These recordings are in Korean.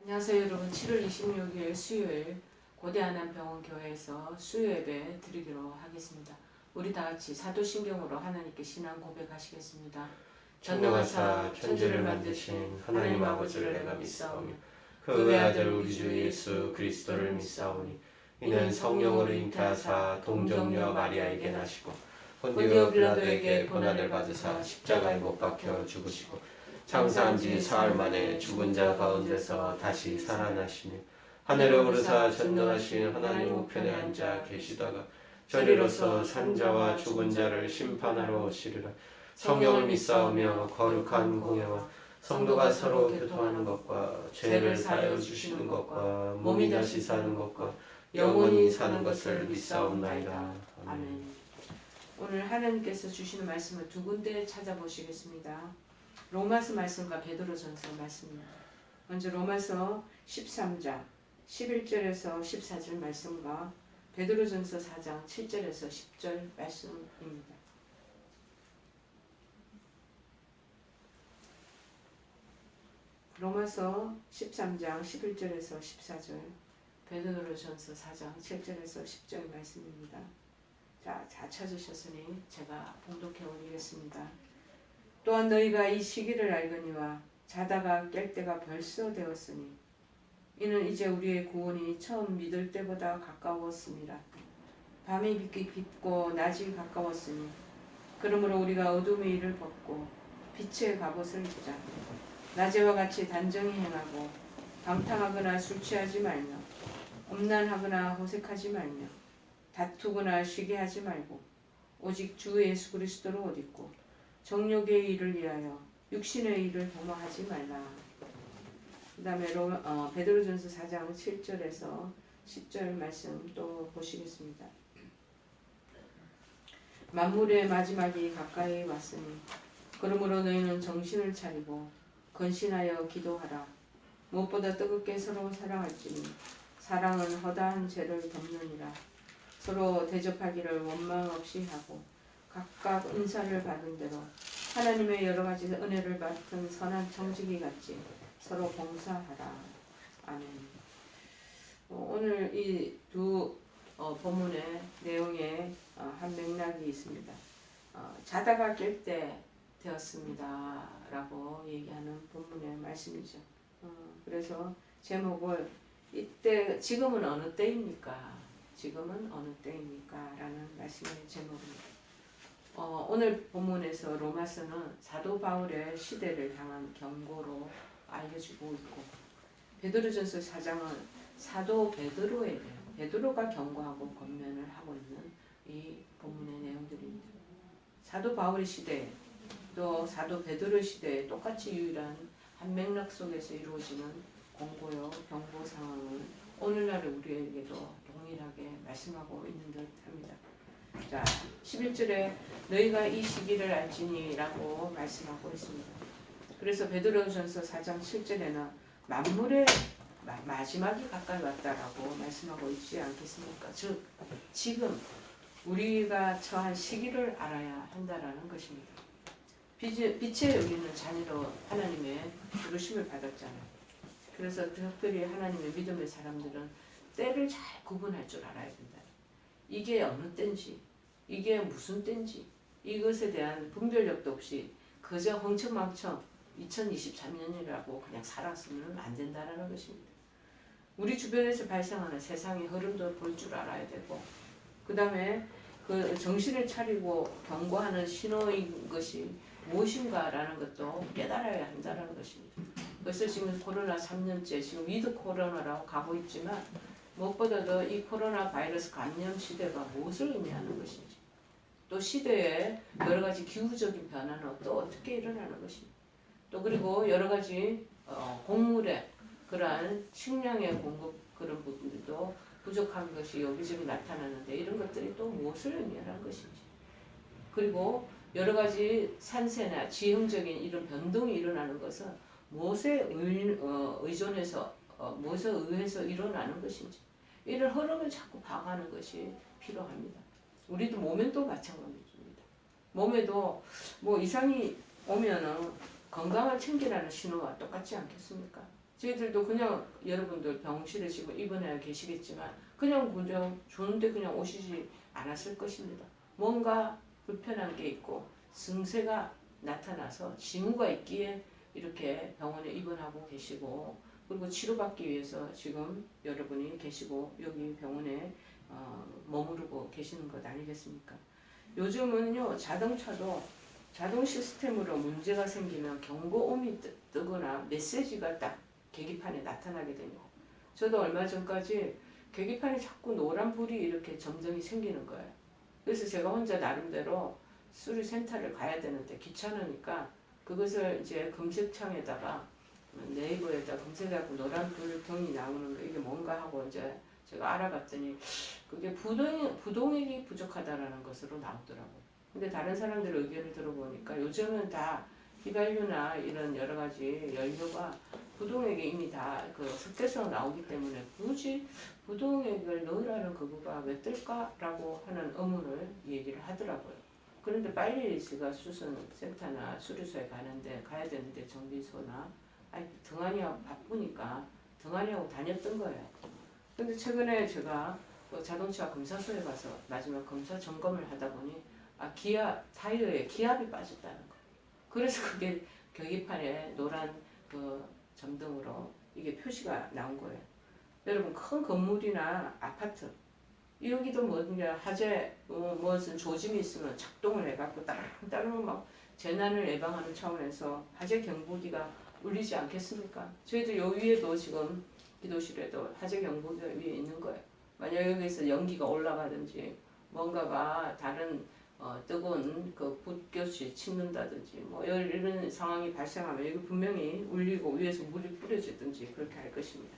안녕하세요 여러분. 7월 26일 수요일 고대한남병원교회에서 수요예배 드리기로 하겠습니다. 우리 다같이 사도신경으로 하나님께 신앙 고백하시겠습니다. 전능하사 천지를 만드신 하나님 아버지를 내가 믿사오며 그 외아들 우리 주 예수 그리스도를 믿사오니 이는 성령으로 잉태하사 동정녀 마리아에게 나시고 본디오 빌라도에게 고난을 받으사 십자가에 못 박혀 죽으시고 장사한 지 사흘 만에 죽은 자 가운데서 다시 살아나시며 하늘에 오르사 전능하신 하나님 우편에 앉아 계시다가 저리로서 산자와 죽은 자를 심판하러 오시리라. 성령을 믿사오며 거룩한 공예와 성도가 서로 교통하는 것과 죄를 사하여 주시는 것과 몸이 다시 사는 것과 영원히 사는 것을 믿사옵나이다. 아멘. 오늘 하나님께서 주시는 말씀을 두 군데 찾아보시겠습니다. 로마서 말씀과 베드로전서 말씀입니다. 먼저 로마서 13장 11절에서 14절 말씀과 베드로전서 4장 7절에서 10절 말씀입니다. 로마서 13장 11절에서 14절, 베드로전서 4장 7절에서 10절 말씀입니다. 자, 찾으셨으니 제가 봉독해 올리겠습니다. 또한 너희가 이 시기를 알거니와 자다가 깰 때가 벌써 되었으니 이는 이제 우리의 구원이 처음 믿을 때보다 가까웠습니다. 밤이 깊고 낮이 가까웠으니 그러므로 우리가 어둠의 일을 벗고 빛의 갑옷을 입자. 낮에와 같이 단정히 행하고 방탕하거나 술 취하지 말며 음란하거나 호색하지 말며 다투거나 시기하지 말고 오직 주 예수 그리스도를 옷 입고 정욕의 일을 위하여 육신의 일을 도모하지 말라. 그 다음에 베드로전서 4장 7절에서 10절 말씀 또 보시겠습니다. 만물의 마지막이 가까이 왔으니 그러므로 너희는 정신을 차리고 건신하여 기도하라. 무엇보다 뜨겁게 서로 사랑할지니 사랑은 허다한 죄를 덮느니라. 서로 대접하기를 원망 없이 하고 각각 은사를 받은 대로 하나님의 여러 가지 은혜를 받은 선한 청지기 같이 서로 봉사하라. 아멘. 오늘 이 두 본문의 내용에 한 맥락이 있습니다. 자다가 깰 때 되었습니다 라고 얘기하는 본문의 말씀이죠. 그래서 제목을 이때 지금은 어느 때입니까? 지금은 어느 때입니까? 라는 말씀의 제목입니다. 오늘 본문에서 로마서는 사도 바울의 시대를 향한 경고로 알려주고 있고 베드로전서 4장은 사도 베드로에 대해 베드로가 경고하고 권면을 하고 있는 이 본문의 내용들입니다. 사도 바울의 시대 또 사도 베드로의 시대에 똑같이 유일한 한 맥락 속에서 이루어지는 공고요 경고 상황을 오늘날 우리에게도 동일하게 말씀하고 있는 듯합니다. 자, 11절에 너희가 이 시기를 알지니 라고 말씀하고 있습니다. 그래서 베드로전서 4장 7절에는 만물의 마지막이 가까이 왔다라고 말씀하고 있지 않겠습니까? 즉 지금 우리가 처한 시기를 알아야 한다라는 것입니다. 빛에 우리는 자녀로 하나님의 부르심을 받았잖아요. 그래서 특별히 하나님의 믿음의 사람들은 때를 잘 구분할 줄 알아야 된다. 이게 어느 때인지 이게 무슨 때인지 이것에 대한 분별력도 없이 그저 흥청망청 2023년이라고 그냥 살았으면 안 된다는 것입니다. 우리 주변에서 발생하는 세상의 흐름도 볼 줄 알아야 되고 그 다음에 그 정신을 차리고 경고하는 신호인 것이 무엇인가라는 것도 깨달아야 한다는 것입니다. 그래서 지금 코로나 3년째 지금 위드 코로나라고 가고 있지만 무엇보다도 이 코로나 바이러스 감염 시대가 무엇을 의미하는 것인지 또 시대의 여러 가지 기후적인 변화는 또 어떻게 일어나는 것인지 또 그리고 여러 가지 곡물의 그러한 식량의 공급 그런 부분들도 부족한 것이 여기저기 나타나는데 이런 것들이 또 무엇을 의미하는 것인지 그리고 여러 가지 산세나 지형적인 이런 변동이 일어나는 것은 무엇에 의존해서 무엇에 의해서 일어나는 것인지 이런 흐름을 자꾸 봐가는 것이 필요합니다. 우리도 몸에도 마찬가지입니다. 몸에도 뭐 이상이 오면은 건강을 챙기라는 신호와 똑같지 않겠습니까? 저희들도 그냥 여러분들 병실에 지금 입원해 계시겠지만 그냥 좋은데 그냥 오시지 않았을 것입니다. 뭔가 불편한 게 있고 증세가 나타나서 징후가 있기에 이렇게 병원에 입원하고 계시고 그리고 치료받기 위해서 지금 여러분이 계시고 여기 병원에 머무르고 계시는 것 아니겠습니까? 요즘은요 자동차도 자동 시스템으로 문제가 생기면 경고음이 뜨거나 메시지가 딱 계기판에 나타나게 됩니다. 저도 얼마 전까지 계기판에 자꾸 노란불이 이렇게 점등이 생기는 거예요. 그래서 제가 혼자 나름대로 수리센터를 가야 되는데 귀찮으니까 그것을 이제 검색창에다가 네이버에다 검색하고 노란불 등이 나오는 거 이게 뭔가 하고 이제 제가 알아봤더니 그게 부동액이 부족하다라는 것으로 나오더라고요. 근데 다른 사람들 의견을 들어보니까 요즘은 다 휘발유나 이런 여러 가지 연료가 부동액이 이미 다 그 섞여서 나오기 때문에 굳이 부동액을 넣으라는 그거가 왜 뜰까라고 하는 의문을 얘기를 하더라고요. 그런데 빨리 제가 수선센터나 수리소에 가야 되는데 정비소나 등한이하고 바쁘니까 등한이하고 다녔던 거예요. 근데 최근에 제가 그 자동차 검사소에 가서 마지막 검사 점검을 하다 보니 타이어에 기압이 빠졌다는 거. 그래서 그게 계기판에 노란 그 점등으로 이게 표시가 나온 거예요. 여러분 큰 건물이나 아파트 여기도 뭐냐 화재 무슨 조짐이 있으면 작동을 해갖고 다른 막 재난을 예방하는 차원에서 화재 경보기가 울리지 않겠습니까? 저희도 요 위에도 지금 기도실에도 화재 경보기가 위에 있는 거예요. 만약 여기서 연기가 올라가든지 뭔가가 다른 뜨거운 그 불꽃이 칡는다든지 뭐 이런 상황이 발생하면 여기 분명히 울리고 위에서 물이 뿌려지든지 그렇게 할 것입니다.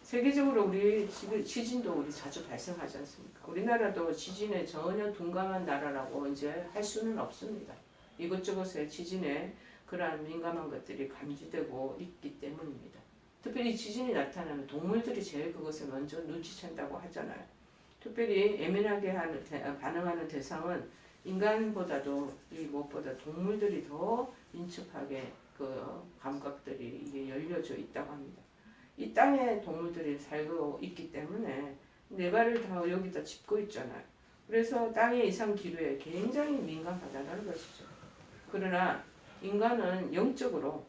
세계적으로 우리 지진도 우리 자주 발생하지 않습니까? 우리나라도 지진에 전혀 둔감한 나라라고 이제 할 수는 없습니다. 이것저것에 지진에 그러한 민감한 것들이 감지되고 있기 때문입니다. 특별히 지진이 나타나면 동물들이 제일 그것을 먼저 눈치챈다고 하잖아요. 특별히 예민하게 반응하는 대상은 인간보다도 무엇보다 동물들이 더 민첩하게 그 감각들이 이게 열려져 있다고 합니다. 이 땅에 동물들이 살고 있기 때문에 네 발을 다 여기다 짚고 있잖아요. 그래서 땅의 이상 기류에 굉장히 민감하다는 것이죠. 그러나 인간은 영적으로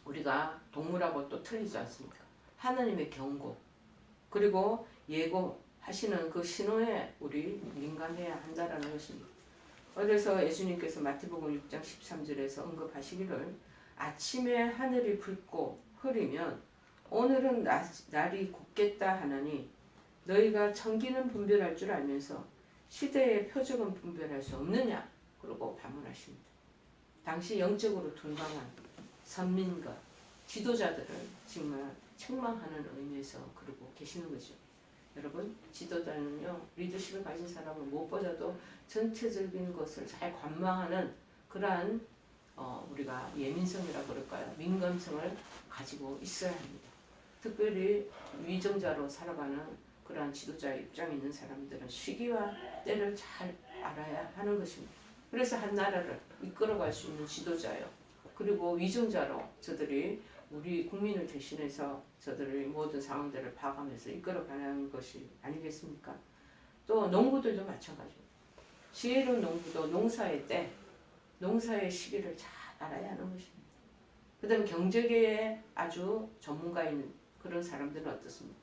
우리가 동물하고 또 틀리지 않습니까? 하나님의 경고 그리고 예고하시는 그 신호에 우리 민감해야 한다는 것입니다. 어디서 예수님께서 마태복음 6장 13절에서 언급하시기를 아침에 하늘이 붉고 흐리면 오늘은 날이 곱겠다 하나니 너희가 천기는 분별할 줄 알면서 시대의 표적은 분별할 수 없느냐 그러고 반문하십니다. 당시 영적으로 둔감한 선민과 지도자들을 정말 책망하는 의미에서 그러고 계시는 거죠. 여러분 지도자는요 리더십을 가진 사람은 무엇보다도 전체적인 것을 잘 관망하는 그러한 우리가 예민성이라 그럴까요? 민감성을 가지고 있어야 합니다. 특별히 위정자로 살아가는 그러한 지도자의 입장에 있는 사람들은 시기와 때를 잘 알아야 하는 것입니다. 그래서 한 나라를 이끌어갈 수 있는 지도자요. 그리고 위정자로 저들이 우리 국민을 대신해서 저들의 모든 상황들을 봐가면서 이끌어가는 것이 아니겠습니까? 또 농부들도 마찬가지입니다. 지혜로운 농부도 농사의 때, 농사의 시기를 잘 알아야 하는 것입니다. 그 다음에 경제계에 아주 전문가인 그런 사람들은 어떻습니까?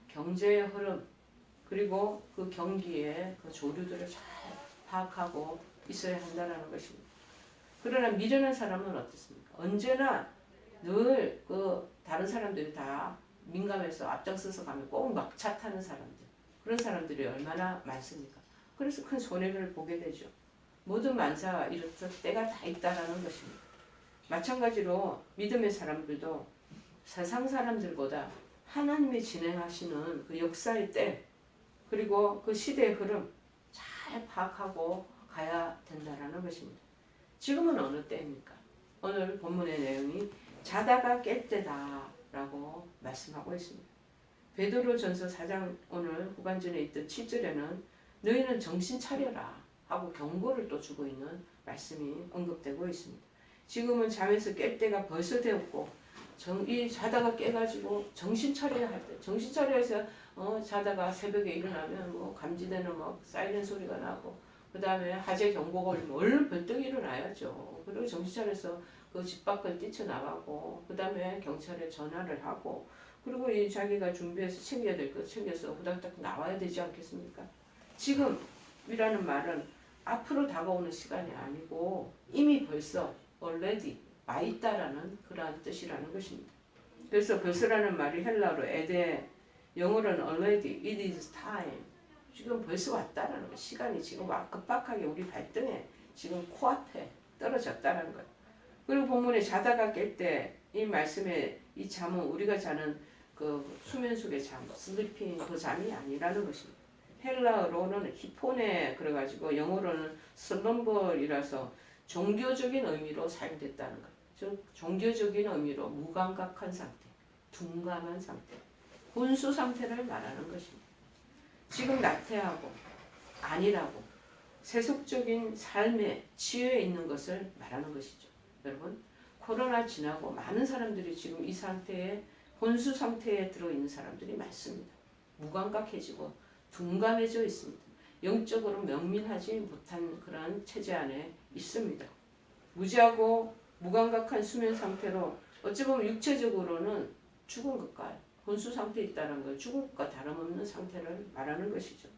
경제의 흐름 그리고 그 경기의 그 조류들을 잘 파악하고 있어야 한다는 것입니다. 그러나 미련한 사람은 어떻습니까? 언제나 늘 그 다른 사람들이 다 민감해서 앞장서서 가면 꼭 막차 타는 사람들 그런 사람들이 얼마나 많습니까? 그래서 큰 손해를 보게 되죠. 모든 만사가 이렇듯 때가 다 있다라는 것입니다. 마찬가지로 믿음의 사람들도 세상 사람들보다 하나님이 진행하시는 그 역사의 때 그리고 그 시대의 흐름 잘 파악하고 가야 된다라는 것입니다. 지금은 어느 때입니까? 오늘 본문의 내용이 자다가 깰 때다 라고 말씀하고 있습니다. 베드로전서 4장 오늘 후반전에 있던 7절에는 너희는 정신 차려라 하고 경고를 또 주고 있는 말씀이 언급되고 있습니다. 지금은 잠에서 깰 때가 벌써 되었고 이 자다가 깨가지고 정신 차려야 할 때, 정신 차려서 자다가 새벽에 일어나면 뭐 감지되는 막 사이렌 소리가 나고, 그 다음에 화재 경보가 울리면 얼른 벌떡 일어나야죠. 그리고 정신 차려서 그 집 밖을 뛰쳐나가고, 그 다음에 경찰에 전화를 하고, 그리고 이 자기가 준비해서 챙겨야 될 거 챙겨서 후닥닥 나와야 되지 않겠습니까? 지금이라는 말은 앞으로 다가오는 시간이 아니고 이미 벌써 already 와 있다라는 그러한 뜻이라는 것입니다. 그래서 벌써라는 말이 헬라어로 에데, 영어로는 already, it is time. 지금 벌써 왔다라는 거. 시간이 지금 급박하게 우리 발등에 지금 코앞에 떨어졌다는 거예요. 그리고 본문에 자다가 깰 때 이 말씀에 이 잠은 우리가 자는 그 수면 속의 잠, 슬리핑 그 잠이 아니라는 것입니다. 헬라어로는 히포네 그래가지고 영어로는 슬럼버이라서 종교적인 의미로 사용됐다는 것. 즉 종교적인 의미로 무감각한 상태, 둔감한 상태, 혼수 상태를 말하는 것입니다. 지금 나태하고 아니라고 세속적인 삶에 치유해 있는 것을 말하는 것이죠. 여러분, 코로나 지나고 많은 사람들이 지금 이 상태에 혼수 상태에 들어있는 사람들이 많습니다. 무감각해지고 둔감해져 있습니다. 영적으로 명민하지 못한 그러한 체제 안에 있습니다. 무지하고 무감각한 수면 상태로 어찌 보면 육체적으로는 죽은 것과 혼수 상태에 있다는 걸 죽은 것과 다름없는 상태를 말하는 것이죠.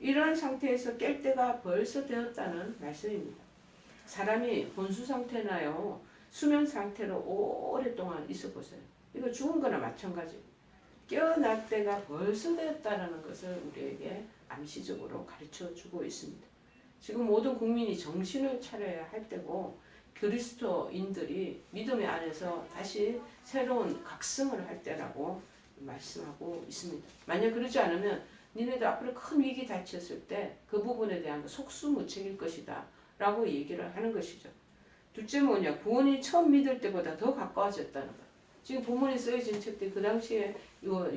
이러한 상태에서 깰 때가 벌써 되었다는 말씀입니다. 사람이 혼수 상태나요 수면 상태로 오랫동안 있어 보세요. 이거 죽은 거나 마찬가지예요. 깨어날 때가 벌써 되었다는 것을 우리에게 암시적으로 가르쳐 주고 있습니다. 지금 모든 국민이 정신을 차려야 할 때고 그리스도인들이 믿음의 안에서 다시 새로운 각성을 할 때라고 말씀하고 있습니다. 만약 그러지 않으면 니네들 앞으로 큰 위기 닥쳤을 때 그 부분에 대한 속수무책일 것이다 라고 얘기를 하는 것이죠. 둘째 뭐냐, 구원이 처음 믿을 때보다 더 가까워졌다는 것. 지금 본문에 쓰여진 책들 그 당시에 이거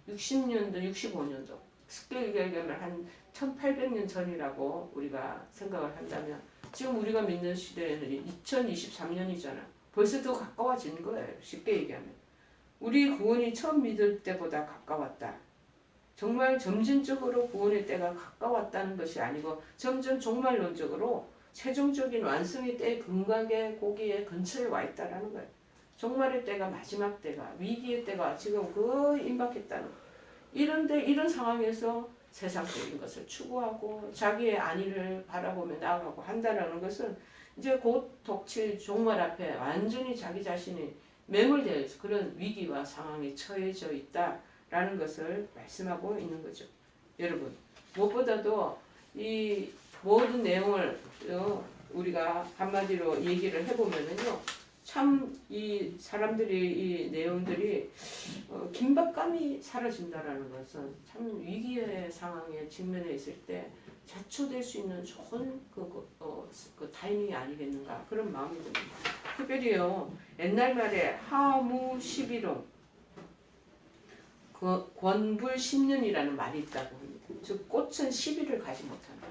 60년도 65년도 스케일결gem을 한 1800년 전이라고 우리가 생각을 한다면 지금 우리가 믿는 시대에는 2023년이잖아. 벌써 더 가까워진 거예요. 쉽게 얘기하면. 우리 구원이 처음 믿을 때보다 가까웠다. 정말 점진적으로 구원의 때가 가까웠다는 것이 아니고 점점 종말론적으로 최종적인 완성의 때의 근각의 고기에 근처에 와 있다는 거예요. 종말의 때가 마지막 때가 위기의 때가 지금 거의 임박했다는 거예요. 이런 상황에서 세상적인 것을 추구하고 자기의 안위를 바라보며 나아가고 한다는 것은 이제 곧 닥칠 종말 앞에 완전히 자기 자신이 매몰되어 있어 그런 위기와 상황에 처해져 있다라는 것을 말씀하고 있는 거죠. 여러분, 무엇보다도 이 모든 내용을 우리가 한마디로 얘기를 해보면은요, 참 이 사람들이 이 내용들이 긴박감이 사라진다라는 것은 참 위기의 상황에 직면해 있을 때 자초될 수 있는 좋은 그 타이밍이 아니겠는가 그런 마음이 듭니다. 특별히요 옛날 말에 하무 11호 권불 10년이라는 말이 있다고 합니다. 즉 꽃은 10일을 가지 못한다.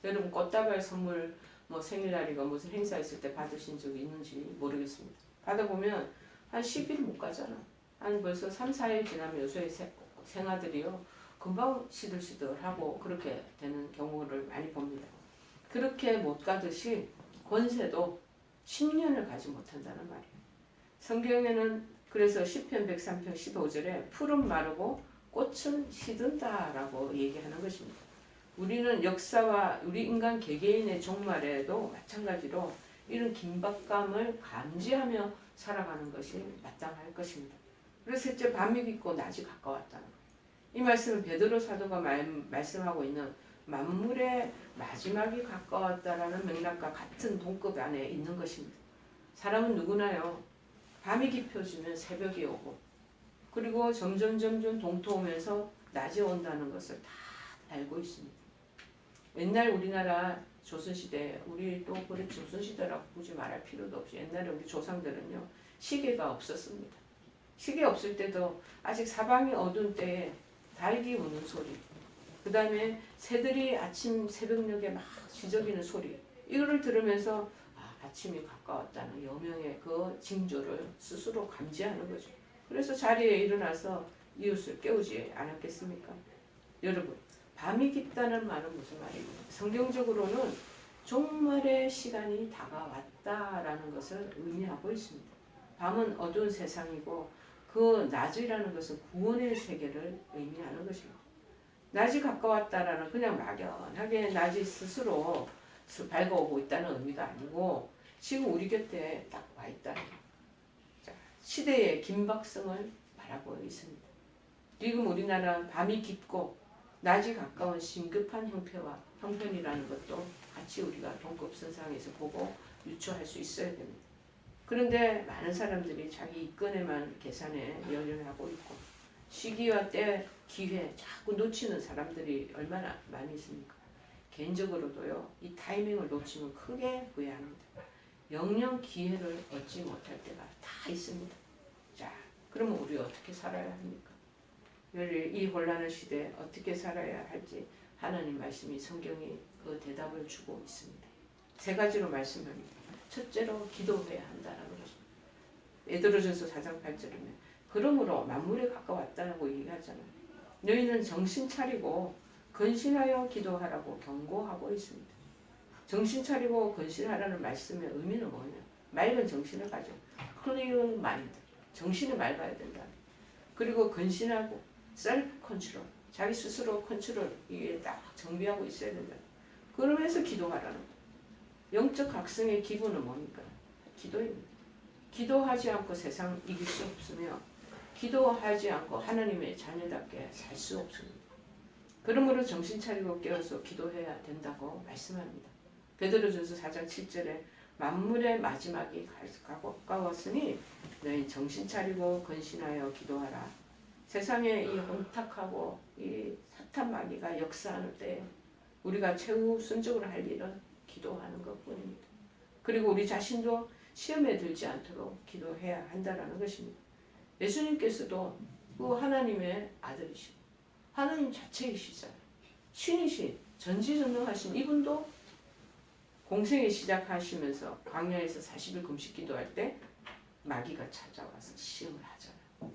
여러분 꽃다발 선물 뭐 생일날이가 무슨 행사 있을 때 받으신 적이 있는지 모르겠습니다. 받아보면 한 10일 못 가잖아. 한 벌써 3, 4일 지나면 요새 생아들이요 금방 시들시들하고 그렇게 되는 경우를 많이 봅니다. 그렇게 못 가듯이 권세도 10년을 가지 못한다는 말이에요. 성경에는 그래서 시편 103편 15절에 풀은 마르고 꽃은 시든다라고 얘기하는 것입니다. 우리는 역사와 우리 인간 개개인의 종말에도 마찬가지로 이런 긴박감을 감지하며 살아가는 것이 마땅할 것입니다. 그래서 셋째, 밤이 깊고 낮이 가까웠다는 거예요. 이 말씀은 베드로 사도가 말씀하고 있는 만물의 마지막이 가까웠다라는 맥락과 같은 동급 안에 있는 것입니다. 사람은 누구나요. 밤이 깊어지면 새벽이 오고 그리고 점점 동토오면서 낮이 온다는 것을 다 알고 있습니다. 옛날 우리나라 조선시대, 우리 또 그래 조선시대라고 굳이 말할 필요도 없이 옛날에 우리 조상들은요 시계가 없었습니다. 시계 없을 때도 아직 사방이 어두운 때에 닭이 우는 소리, 그 다음에 새들이 아침 새벽녘에 막 지저귀는 소리, 이거를 들으면서 아침이 가까웠다는 여명의 그 징조를 스스로 감지하는 거죠. 그래서 자리에 일어나서 이웃을 깨우지 않았겠습니까? 여러분, 밤이 깊다는 말은 무슨 말입니까? 성경적으로는 종말의 시간이 다가왔다라는 것을 의미하고 있습니다. 밤은 어두운 세상이고 그 낮이라는 것은 구원의 세계를 의미하는 것입니다. 낮이 가까웠다라는 그냥 막연하게 낮이 스스로 밝아오고 있다는 의미가 아니고 지금 우리 곁에 딱 와 있다는 시대의 긴박성을 말하고 있습니다. 지금 우리나라는 밤이 깊고 낮이 가까운 심급한 형편이라는 것도 같이 우리가 동급선상에서 보고 유추할 수 있어야 됩니다. 그런데 많은 사람들이 자기 이권에만 계산에 연연하고 있고 시기와 때, 기회 자꾸 놓치는 사람들이 얼마나 많이 있습니까? 개인적으로도요. 이 타이밍을 놓치면 크게 후회합니다. 영영 기회를 얻지 못할 때가 다 있습니다. 자, 그러면 우리 어떻게 살아야 합니까? 이 혼란의 시대에 어떻게 살아야 할지 하나님 말씀이 성경이 그 대답을 주고 있습니다. 세 가지로 말씀합니다. 첫째로 기도해야 한다는 것입니다. 베드로전서 4장 8절이면 그러므로 만물에 가까웠다고 얘기하잖아요. 너희는 정신 차리고 근신하여 기도하라고 경고하고 있습니다. 정신 차리고 근신하라는 말씀의 의미는 뭐냐? 맑은 정신을 가져. 클리어 마인드. 정신이 맑아야 된다. 그리고 근신하고 셀프 컨트롤. 자기 스스로 컨트롤 이게 딱 정비하고 있어야 된다. 그러면서 기도하라는 거예요. 영적 각성의 기본은 뭡니까? 기도입니다. 기도하지 않고 세상 이길 수 없으며 기도하지 않고 하나님의 자녀답게 살 수 없습니다. 그러므로 정신 차리고 깨어서 기도해야 된다고 말씀합니다. 베드로전서 4장 7절에 만물의 마지막이 가까웠으니 너희 정신 차리고 근신하여 기도하라. 세상에 이 혼탁하고 이 사탄 마귀가 역사하는 때 우리가 최우선적으로 할 일은 기도하는 것뿐입니다. 그리고 우리 자신도 시험에 들지 않도록 기도해야 한다는 것입니다. 예수님께서도 그 하나님의 아들이시고 하나님 자체이시잖아요. 신이신 전지전능하신 이분도 공생에 시작하시면서 광야에서 40일 금식 기도할 때 마귀가 찾아와서 시험을 하잖아요.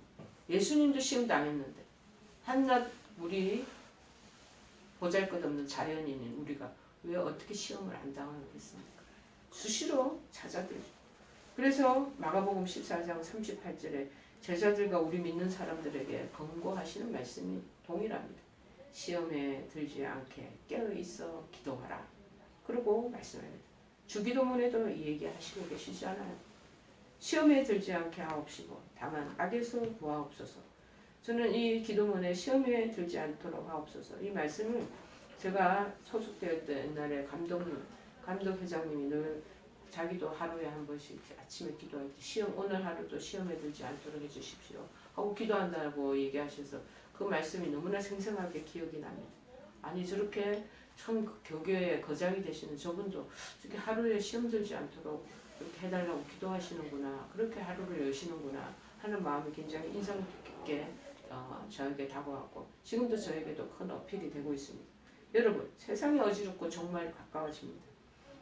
예수님도 시험 당했는데 한낱 우리 보잘것없는 자연인인 우리가 왜 어떻게 시험을 안 당하겠습니까? 수시로 찾아들죠. 그래서 마가복음 14장 38절에 제자들과 우리 믿는 사람들에게 권고하시는 말씀이 동일합니다. 시험에 들지 않게 깨어있어 기도하라. 그리고 말씀합니다. 주기도문에도 이 얘기하시고 계시잖아요. 시험에 들지 않게 하옵시고 다만 악에서 구하옵소서. 저는 이 기도문에 시험에 들지 않도록 하옵소서. 이 말씀을 제가 소속되었던 옛날에 감독회장님이 늘 자기도 하루에 한 번씩 아침에 기도할 때 오늘 하루도 시험에 들지 않도록 해주십시오 하고 기도한다고 얘기하셔서 그 말씀이 너무나 생생하게 기억이 납니다. 아니 저렇게 참 교교의 거장이 되시는 저분도 저렇게 하루에 시험 들지 않도록 그렇게 해달라고 기도하시는구나, 그렇게 하루를 여시는구나 하는 마음이 굉장히 인상 깊게 저에게 다가왔고 지금도 저에게도 큰 어필이 되고 있습니다. 여러분, 세상이 어지럽고 정말 가까워집니다.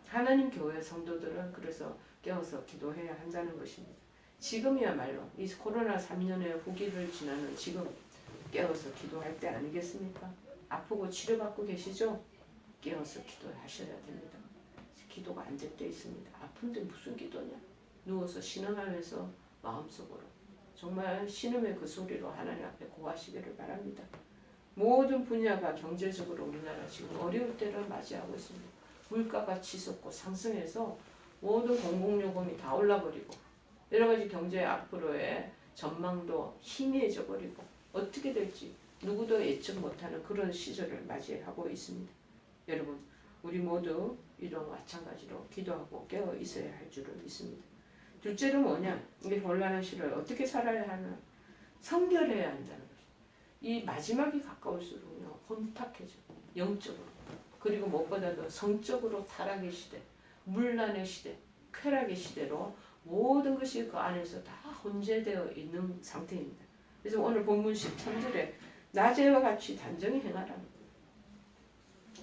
하나님 교회 성도들은 그래서 깨어서 기도해야 한다는 것입니다. 지금이야말로 이 코로나 3년의 후기를 지나는 지금 깨어서 기도할 때 아니겠습니까? 아프고 치료받고 계시죠? 깨어서 기도하셔야 됩니다. 기도가 안 될 때 있습니다. 아픈데 무슨 기도냐? 누워서 신음하면서 마음속으로 정말 신음의 그 소리로 하나님 앞에 고하시기를 바랍니다. 모든 분야가 경제적으로 우리나라 지금 어려울 때를 맞이하고 있습니다. 물가가 치솟고 상승해서 모든 공공요금이 다 올라버리고 여러 가지 경제 앞으로의 전망도 희미해져 버리고 어떻게 될지 누구도 예측 못하는 그런 시절을 맞이하고 있습니다. 여러분, 우리 모두 이런 마찬가지로 기도하고 깨어 있어야 할 줄을 믿습니다. 둘째로 뭐냐? 이 곤란한 시를 어떻게 살아야 하나? 성결해야 한다는 것입니다. 이 마지막이 가까울수록요 혼탁해져 영적으로. 그리고 무엇보다도 성적으로 타락의 시대, 문란의 시대, 쾌락의 시대로 모든 것이 그 안에서 다 혼재되어 있는 상태입니다. 그래서 오늘 본문 13절에 낮에와 같이 단정히 행하라.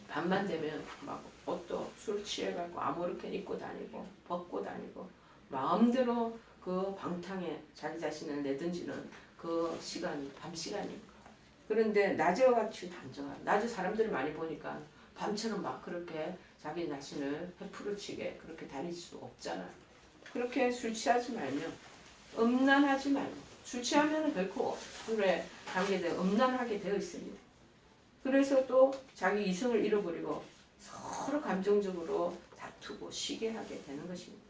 밤만 되면 막 옷도 술 취해갖고 아무렇게 입고 다니고 벗고 다니고 마음대로 그 방탕에 자기 자신을 내던지는 그 시간이 밤 시간입니다. 그런데 낮에와 같이 단정한 낮에 사람들을 많이 보니까 밤처럼 막 그렇게 자기 자신을 헤프르치게 그렇게 다닐 수 없잖아요. 그렇게 술 취하지 말며 음란하지 말고 술 취하면 결코 술에 관계되어 음란하게 되어 있습니다. 그래서 또 자기 이성을 잃어버리고 서로 감정적으로 다투고 쉬게 하게 되는 것입니다.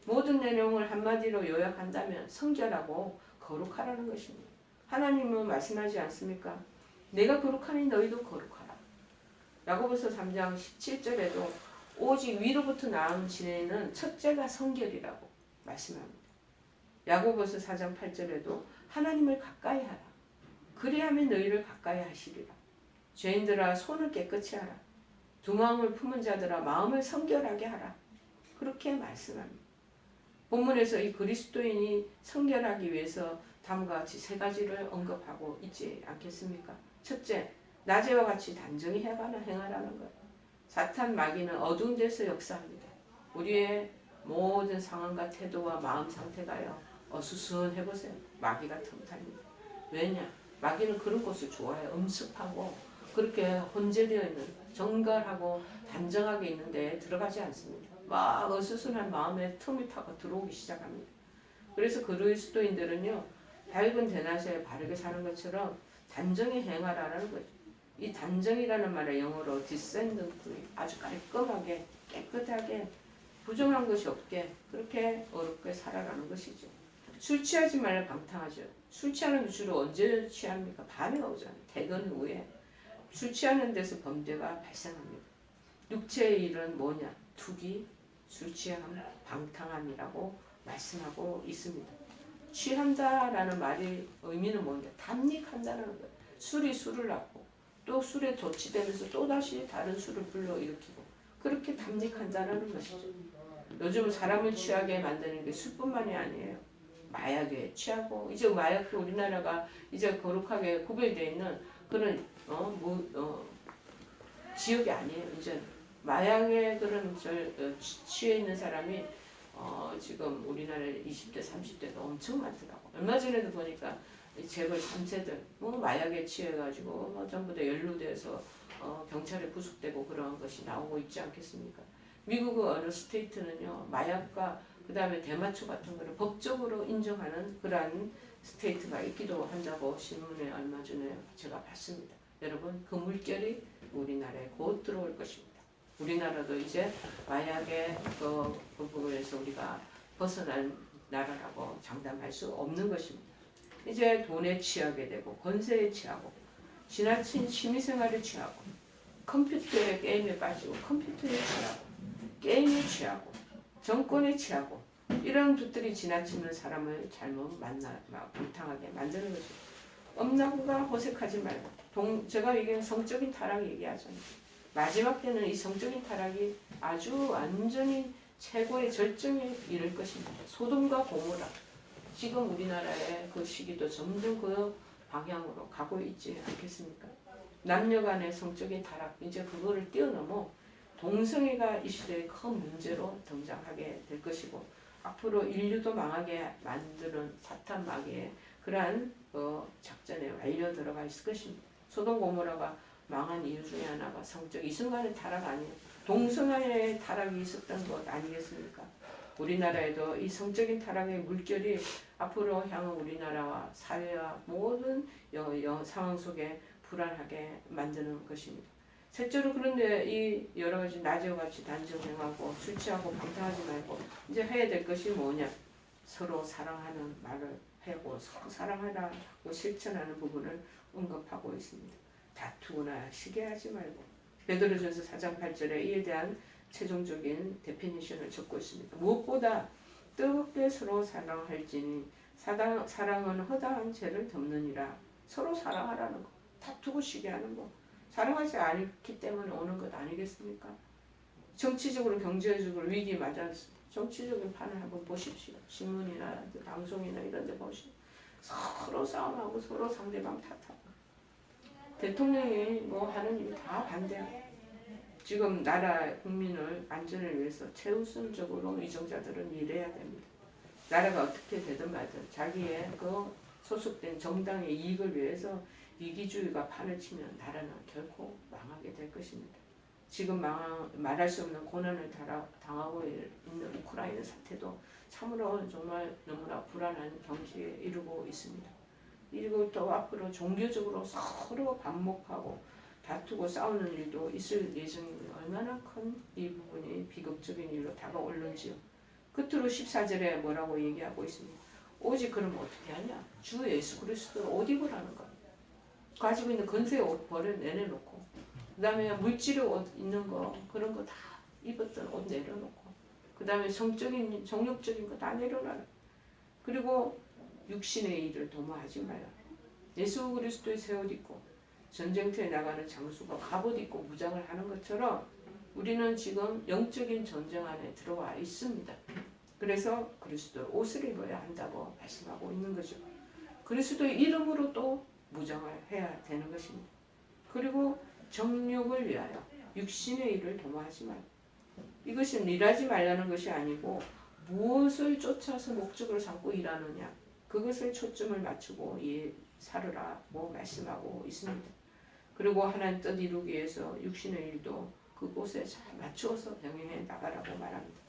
모든 내용을 한마디로 요약한다면 성결하고 거룩하라는 것입니다. 하나님은 말씀하지 않습니까? 내가 거룩하니 너희도 거룩하라. 야고보서 3장 17절에도 오직 위로부터 나온 지혜는 첫째가 성결이라고 말씀합니다. 야고보서 4장 8절에도 하나님을 가까이 하라. 그리하면 너희를 가까이 하시리라. 죄인들아 손을 깨끗이 하라. 두 마음을 품은 자들아 마음을 성결하게 하라. 그렇게 말씀합니다. 본문에서 이 그리스도인이 성결하기 위해서 다음과 같이 세 가지를 언급하고 있지 않겠습니까? 첫째, 낮에와 같이 단정히 행하라는 거예요. 사탄 마귀는 어두운 데서 역사합니다. 우리의 모든 상황과 태도와 마음 상태가요. 어수선해보세요. 마귀가 틈탑니다. 왜냐? 마귀는 그런 곳을 좋아해요. 음습하고 그렇게 혼재되어 있는 정갈하고 단정하게 있는 데에 들어가지 않습니다. 막 어수선한 마음에 틈이 타고 들어오기 시작합니다. 그래서 그리스도인들은요. 밝은 대낮에 바르게 사는 것처럼 단정히 행하라는 거죠. 이 단정이라는 말의 영어로 descendantly 아주 깔끔하게 깨끗하게 부정한 것이 없게 그렇게 어렵게 살아가는 것이죠. 술 취하지 말라 방탕하죠. 술 취하는 주로 언제 취합니까? 밤에 오잖아요. 퇴근 후에. 술 취하는 데서 범죄가 발생합니다. 육체의 일은 뭐냐? 투기, 술 취함, 방탕함이라고 말씀하고 있습니다. 취한다라는 말의 의미는 뭐냐? 담닉한다는 거예요. 술이 술을 낳고 또 술에 도취되면서 또다시 다른 술을 불러일으키고 그렇게 담닉한다는 것이죠. 요즘 사람을 취하게 만드는 게 술뿐만이 아니에요. 마약에 취하고 이제 마약도 우리나라가 이제 거룩하게 구별되어 있는 그런 지역이 아니에요. 이제 마약에 그런 취해 있는 사람이 지금 우리나라에 20대, 30대도 엄청 많더라고. 얼마 전에도 보니까 재벌 3세들 마약에 취해가지고 전부 다 연루돼서 경찰에 구속되고 그런 것이 나오고 있지 않겠습니까? 미국의 어느 스테이트는요 마약과 그 다음에 대마초 같은 거를 법적으로 인정하는 그러한 스테이트가 있기도 한다고 신문에 얼마 전에 제가 봤습니다. 여러분 그 물결이 우리나라에 곧 들어올 것입니다. 우리나라도 이제 마약의 그 부분에서 우리가 벗어난 나라라고 장담할 수 없는 것입니다. 이제 돈에 취하게 되고 권세에 취하고 지나친 취미생활에 취하고 컴퓨터에 게임에 빠지고 컴퓨터에 취하고 게임에 취하고 정권에 취하고 이런 것들이 지나치는 사람을 잘못 방탕하게 만드는 것입니다. 엄나무가 호색하지 말고 제가 이게 성적인 타락 얘기하잖아요. 마지막 때는 이 성적인 타락이 아주 완전히 최고의 절정에 이를 것입니다. 소돔과 고모라 지금 우리나라의 그 시기도 점점 그 방향으로 가고 있지 않겠습니까? 남녀 간의 성적인 타락 이제 그거를 뛰어넘어 동성애가 이 시대의 큰 문제로 등장하게 될 것이고 앞으로 인류도 망하게 만드는 사탄 마귀의 그러한 작전에 완료 들어가 있을 것입니다. 소돔 고모라가 망한 이유 중에 하나가 성적 이순간의 타락 아니에요. 동성애의 타락이 있었던 것 아니겠습니까? 우리나라에도 이 성적인 타락의 물결이 앞으로 향후 우리나라와 사회와 모든 상황 속에 불안하게 만드는 것입니다. 셋째로 그런데 이 여러 가지 낮에와 같이 단정행하고 술 취하고 방탕하지 말고 이제 해야 될 것이 뭐냐? 서로 사랑하는 말을 하고 서로 사랑하라고 실천하는 부분을 언급하고 있습니다. 다투거나 시기하지 말고 베드로전서 4장 8절에 이에 대한 최종적인 데피니션을 적고 있습니다. 무엇보다 뜨겁게 서로 사랑할지니 사랑은 허다한 죄를 덮느니라. 서로 사랑하라는 거. 다투고 시기하는 거. 사랑하지 않기 때문에 오는 것 아니겠습니까? 정치적으로 경제적으로 위기 맞아 정치적인 판을 한번 보십시오. 신문이나 방송이나 이런 데 보시면 서로 싸움하고 서로 상대방 탓하고 대통령이 뭐 하는 일이 다 반대하고 지금 나라 국민을 안전을 위해서 최우선적으로 위정자들은 일해야 됩니다. 나라가 어떻게 되든 말든 자기의 그 소속된 정당의 이익을 위해서 이기주의가 판을 치면 나라는 결코 망하게 될 것입니다. 지금 말할 수 없는 고난을 당하고 있는 우크라이나 사태도 참으로 정말 너무나 불안한 경지에 이르고 있습니다. 그리고 또 앞으로 종교적으로 서로 반목하고 다투고 싸우는 일도 있을 예정입니다. 얼마나 큰 이 부분이 비극적인 일로 다가올는지요. 끝으로 14절에 뭐라고 얘기하고 있습니다. 오직 그럼 어떻게 하냐? 주 예수 그리스도를 옷 입으라는 거예요. 가지고 있는 건세의 옷 내려놓고 그 다음에 물질의 옷 있는 거 그런 거 다 입었던 옷 내려놓고 그 다음에 정력적인 거 다 내려놔라. 그리고 육신의 일을 도모하지 말라. 예수 그리스도의 새 옷 입고 전쟁터에 나가는 장수가 갑옷 입고 무장을 하는 것처럼 우리는 지금 영적인 전쟁 안에 들어와 있습니다. 그래서 그리스도의 옷을 입어야 한다고 말씀하고 있는 거죠. 그리스도의 이름으로 또 무장을 해야 되는 것입니다. 그리고 정욕을 위하여 육신의 일을 도모하지 말고 이것은 일하지 말라는 것이 아니고 무엇을 쫓아서 목적으로 삼고 일하느냐 그것에 초점을 맞추고 살으라고 말씀하고 있습니다. 그리고 하나님 뜻 이루기 위해서 육신의 일도 그곳에 잘 맞추어서 병행해 나가라고 말합니다.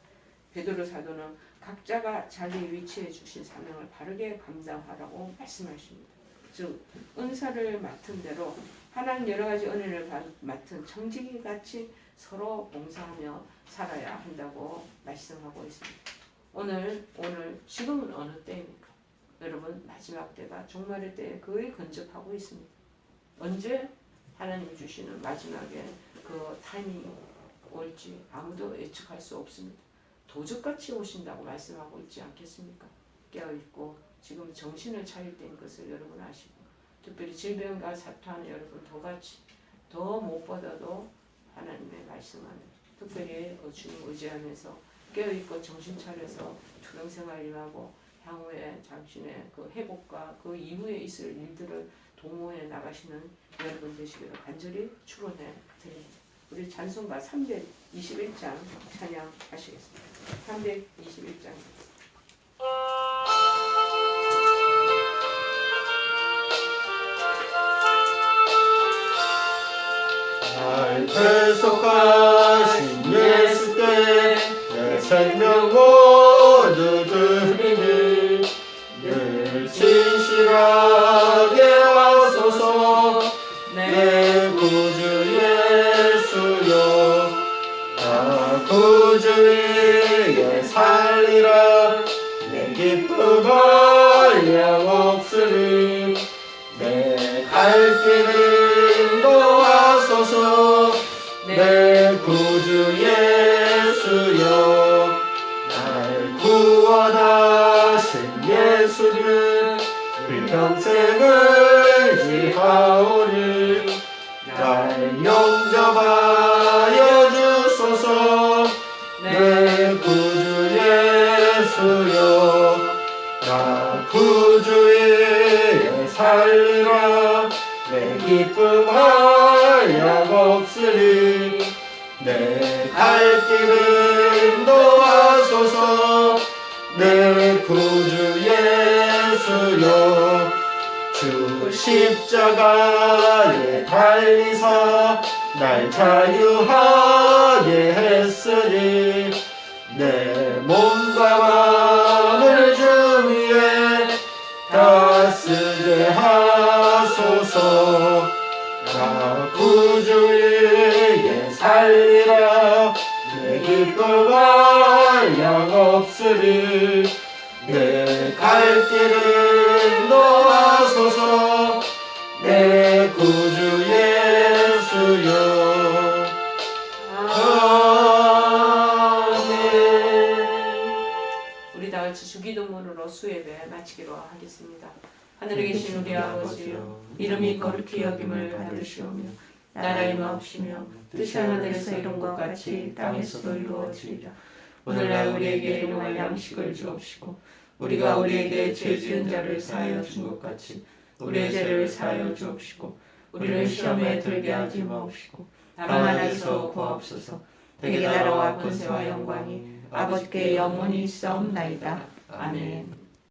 베드로 사도는 각자가 자기 위치에 주신 사명을 바르게 감당하라고 말씀하십니다. 즉 은사를 맡은 대로 하나님 여러 가지 은혜를 맡은 청지기 같이 서로 봉사하며 살아야 한다고 말씀하고 있습니다. 오늘 지금은 어느 때입니까? 여러분 마지막 때가 종말의 때에 거의 근접하고 있습니다. 언제 하나님 주시는 마지막에 그 타이밍이 올지 아무도 예측할 수 없습니다. 도적같이 오신다고 말씀하고 있지 않겠습니까? 깨어있고 지금 정신을 차릴 때인 것을 여러분 아시고 특별히 질병과 사투하는 여러분 더 무엇보다도 하나님의 말씀을 특별히 주님 의지하면서 깨어있고 정신 차려서 투병생활 임하고 향후에 당신의 그 회복과 그 이후에 있을 일들을 도모해 나가시는 여러분 되시기를 간절히 축원해 드립니다. 우리 찬송가 321장 찬양하시겠습니다. 321장 날 대속하신 예수께 내 생명 모두 드리니 늘 진실하게 하소서. 내 구주 예수여 나 구주 위에 살리라. 내 기쁨 한량없으니 내 갈 길을 인도하소서. 내 구주 예수여 날 구원하신 예수를 평생을 지하오니 날 영접하여 주소서. 내 구주 예수여 나 구주 위에 살리라. 내 기쁨 한량없으니 내 갈 길을 인도하소서. 내 구주 예수여 주 십자가에 달리사 날 자유하게 했으니 내 몸과 마음을 주 위에 다 쓰게 하소서. 나 구주 위에 살리라. 내 기쁨 한량없으니 내 갈 길을 인도하소서. 내 구주 예수여 아멘. 우리 다 같이 주기도문으로 수예배 마치기로 하겠습니다. 하늘에 계신 우리 아버지여 이름이 거룩히 여김을 받으시오며 나라의 마옵시며 뜻이 하늘에서 이룬 것 같이 땅에서도 이루어지리라. 오늘날 우리에게 일용할 양식을 주옵시고 우리가 우리에게 죄 지은 자를 사하여 준 것 같이 우리의 죄를 사하여 주옵시고 우리를 시험에 들게 하지 마옵시고 다만 하나님께서 구하옵소서. 대개 나라와 권세와 영광이 아버지께 영원히 있사옵나이다. 아멘.